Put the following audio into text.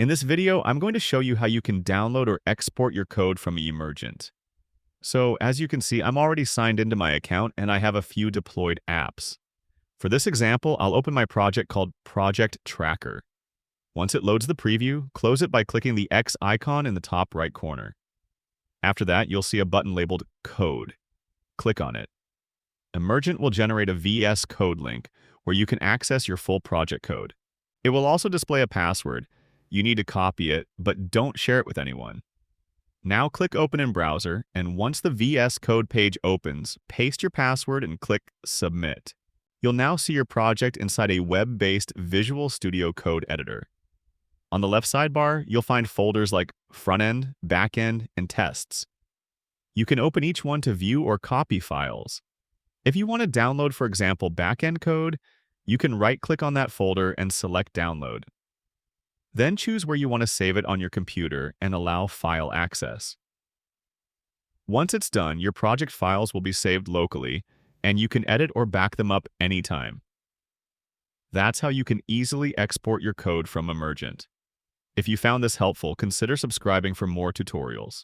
In this video, I'm going to show you how you can download or export your code from Emergent. So, as you can see, I'm already signed into my account and I have a few deployed apps. For this example, I'll open my project called Project Tracker. Once it loads the preview, close it by clicking the X icon in the top right corner. After that, you'll see a button labeled Code. Click on it. Emergent will generate a VS Code link where you can access your full project code. It will also display a password. You need to copy it, but don't share it with anyone. Now click Open in Browser, and once the VS Code page opens, paste your password and click Submit. You'll now see your project inside a web-based Visual Studio Code editor. On the left sidebar, you'll find folders like Frontend, Backend, and Tests. You can open each one to view or copy files. If you want to download, for example, backend code, you can right-click on that folder and select Download. Then choose where you want to save it on your computer and allow file access. Once it's done, your project files will be saved locally, and you can edit or back them up anytime. That's how you can easily export your code from Emergent. If you found this helpful, consider subscribing for more tutorials.